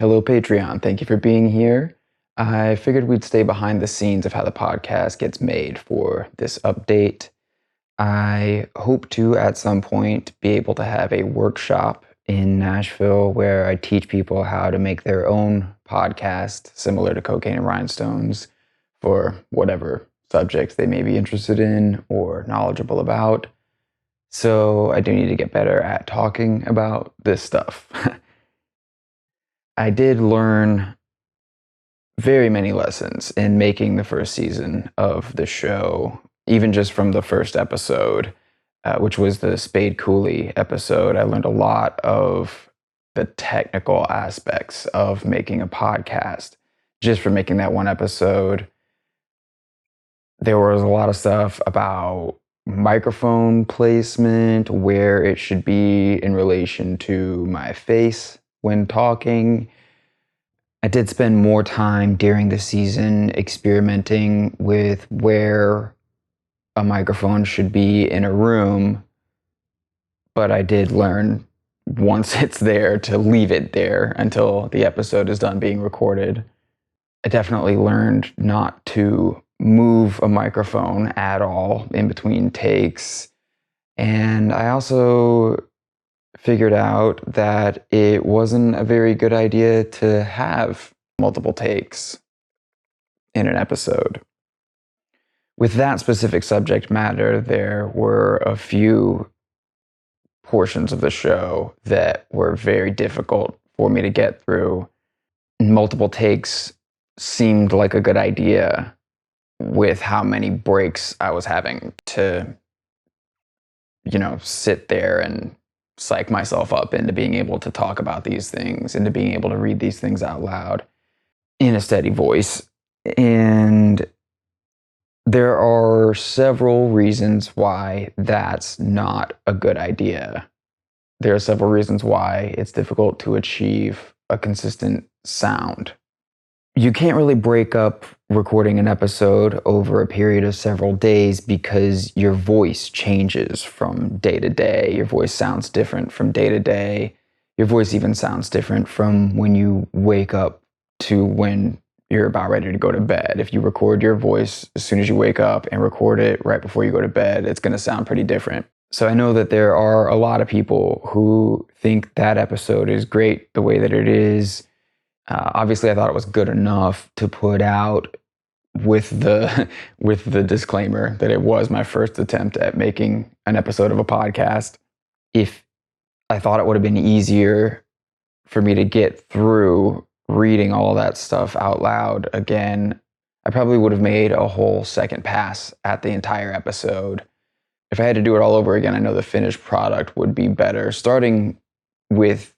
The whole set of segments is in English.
Hello, Patreon. Thank you for being here. I figured we'd stay behind the scenes of how the podcast gets made for this update. I hope to, at some point, be able to have a workshop in Nashville where I teach people how to make their own podcast similar to Cocaine and Rhinestones for whatever subjects they may be interested in or knowledgeable about. So I do need to get better at talking about this stuff. I did learn very many lessons in making the first season of the show, even just from the first episode, which was the Spade Cooley episode. I learned a lot of the technical aspects of making a podcast just from making that one episode. There was a lot of stuff about microphone placement, where it should be in relation to my face when talking. I did spend more time during the season experimenting with where a microphone should be in a room, but I did learn once it's there to leave it there until the episode is done being recorded. I definitely learned not to move a microphone at all in between takes, and I also figured out that it wasn't a very good idea to have multiple takes in an episode. With that specific subject matter, there were a few portions of the show that were very difficult for me to get through. Multiple takes seemed like a good idea with how many breaks I was having to, sit there and psych myself up into being able to talk about these things, into being able to read these things out loud in a steady voice. And there are several reasons why that's not a good idea. There are several reasons why it's difficult to achieve a consistent sound. You can't really break up recording an episode over a period of several days because your voice changes from day to day. Your voice sounds different from day to day. Your voice even sounds different from when you wake up to when you're about ready to go to bed. If you record your voice as soon as you wake up and record it right before you go to bed, it's going to sound pretty different. So I know that there are a lot of people who think that episode is great the way that it is. Obviously, I thought it was good enough to put out with the disclaimer that it was my first attempt at making an episode of a podcast. If I thought it would have been easier for me to get through reading all that stuff out loud again, I probably would have made a whole second pass at the entire episode. If I had to do it all over again, I know the finished product would be better, starting with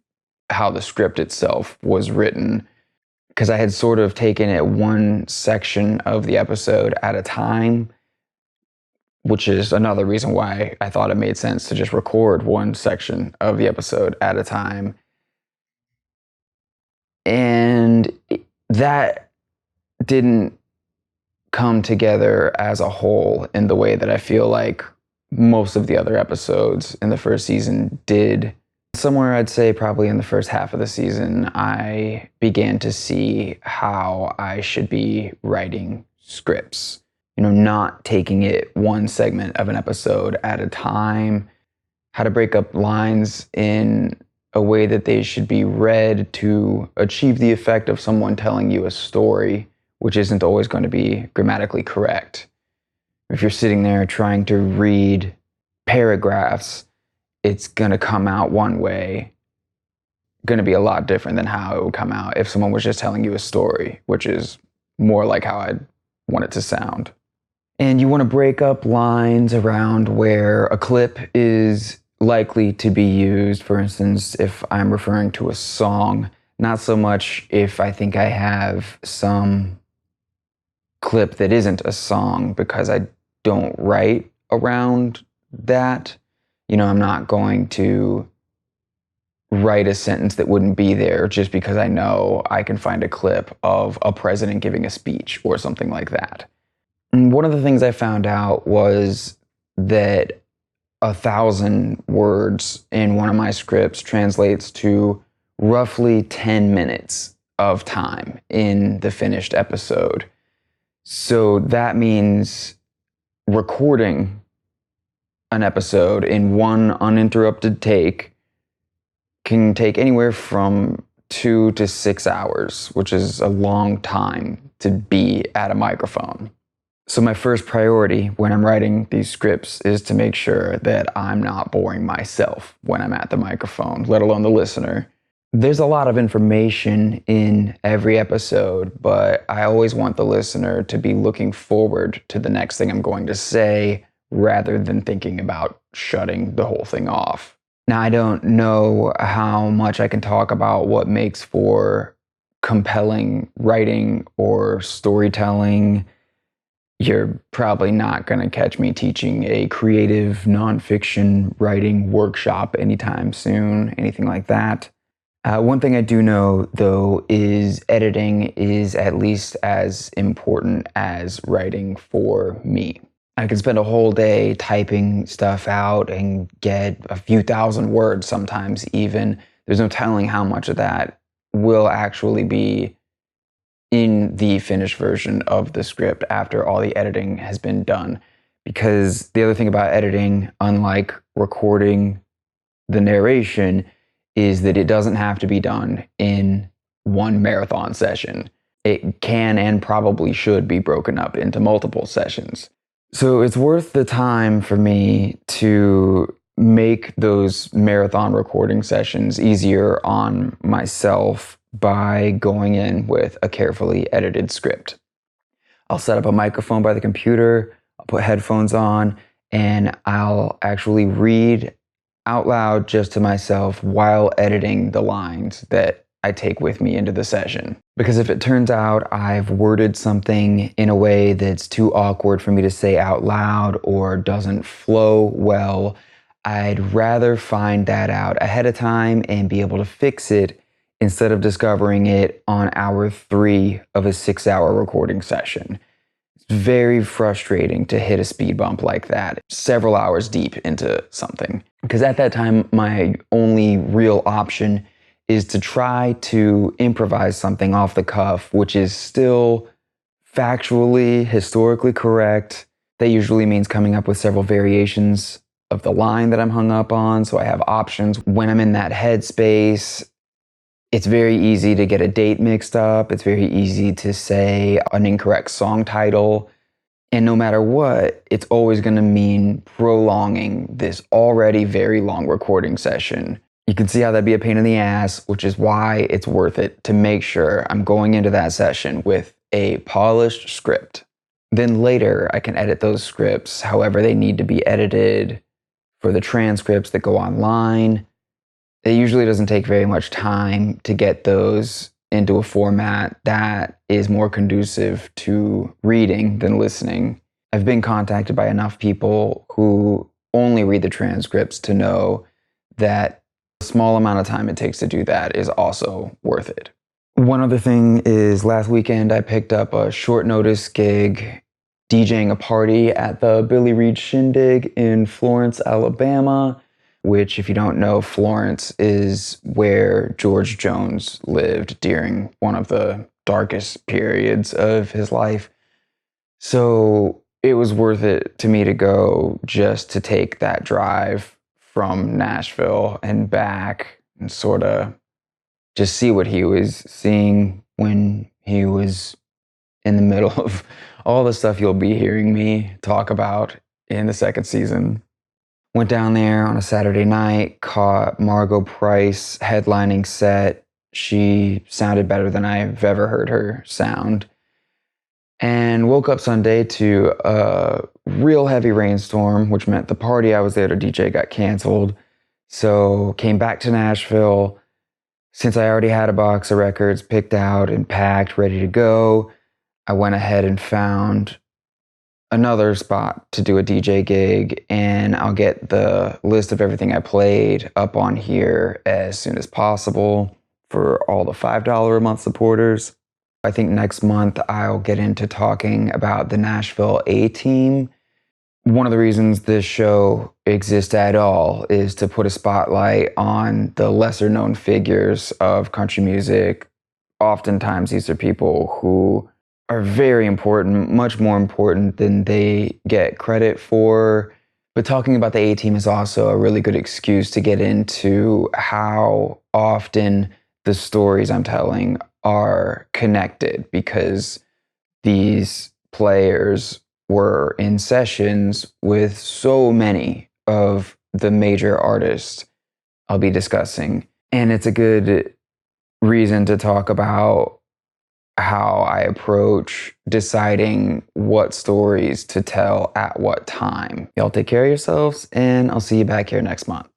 how the script itself was written, because I had sort of taken it one section of the episode at a time, which is another reason why I thought it made sense to just record one section of the episode at a time. And that didn't come together as a whole in the way that I feel like most of the other episodes in the first season did. Somewhere I'd say probably in the first half of the season, I began to see how I should be writing scripts. Not taking it one segment of an episode at a time, how to break up lines in a way that they should be read to achieve the effect of someone telling you a story, which isn't always going to be grammatically correct. If you're sitting there trying to read paragraphs, it's going to come out one way, going to be a lot different than how it would come out if someone was just telling you a story, which is more like how I'd want it to sound. And you want to break up lines around where a clip is likely to be used. For instance, if I'm referring to a song, not so much if I think I have some clip that isn't a song, because I don't write around that. I'm not going to write a sentence that wouldn't be there just because I know I can find a clip of a president giving a speech or something like that. And one of the things I found out was that 1,000 words in one of my scripts translates to roughly 10 minutes of time in the finished episode. So that means recording an episode in one uninterrupted take can take anywhere from 2 to 6 hours, which is a long time to be at a microphone. So my first priority when I'm writing these scripts is to make sure that I'm not boring myself when I'm at the microphone, let alone the listener. There's a lot of information in every episode, but I always want the listener to be looking forward to the next thing I'm going to say rather than thinking about shutting the whole thing off. Now, I don't know how much I can talk about what makes for compelling writing or storytelling. You're probably not going to catch me teaching a creative nonfiction writing workshop anytime soon, anything like that. One thing I do know, though, is editing is at least as important as writing for me. I can spend a whole day typing stuff out and get a few thousand words sometimes even. There's no telling how much of that will actually be in the finished version of the script after all the editing has been done. Because the other thing about editing, unlike recording the narration, is that it doesn't have to be done in one marathon session. It can and probably should be broken up into multiple sessions. So it's worth the time for me to make those marathon recording sessions easier on myself by going in with a carefully edited script. I'll set up a microphone by the computer, I'll put headphones on, and I'll actually read out loud just to myself while editing the lines that I take with me into the session. Because if it turns out I've worded something in a way that's too awkward for me to say out loud or doesn't flow well, I'd rather find that out ahead of time and be able to fix it instead of discovering it on hour 3 of a 6-hour recording session. It's very frustrating to hit a speed bump like that, several hours deep into something. Because at that time, my only real option is to try to improvise something off the cuff, which is still factually, historically correct. That usually means coming up with several variations of the line that I'm hung up on, so I have options when I'm in that headspace. It's very easy to get a date mixed up. It's very easy to say an incorrect song title. And no matter what, it's always going to mean prolonging this already very long recording session. You can see how that'd be a pain in the ass, which is why it's worth it to make sure I'm going into that session with a polished script. Then later, I can edit those scripts however they need to be edited for the transcripts that go online. It usually doesn't take very much time to get those into a format that is more conducive to reading than listening. I've been contacted by enough people who only read the transcripts to know that the small amount of time it takes to do that is also worth it. One other thing is last weekend I picked up a short notice gig DJing a party at the Billy Reed Shindig in Florence, Alabama, which, if you don't know, Florence is where George Jones lived during one of the darkest periods of his life. So it was worth it to me to go just to take that drive from Nashville and back and sort of just see what he was seeing when he was in the middle of all the stuff you'll be hearing me talk about in the second season. Went down there on a Saturday night, caught Margo Price headlining set. She sounded better than I've ever heard her sound. And woke up Sunday to a real heavy rainstorm, which meant the party I was there to DJ got canceled. So came back to Nashville. Since I already had a box of records picked out and packed, ready to go, I went ahead and found another spot to do a DJ gig, and I'll get the list of everything I played up on here as soon as possible for all the $5 a month supporters. I think next month I'll get into talking about the Nashville A-Team. One of the reasons this show exists at all is to put a spotlight on the lesser known figures of country music, oftentimes these are people who are very important, much more important than they get credit for. But talking about the A Team is also a really good excuse to get into how often the stories I'm telling are connected, because these players were in sessions with so many of the major artists I'll be discussing. And it's a good reason to talk about how I approach deciding what stories to tell at what time. Y'all take care of yourselves, and I'll see you back here next month.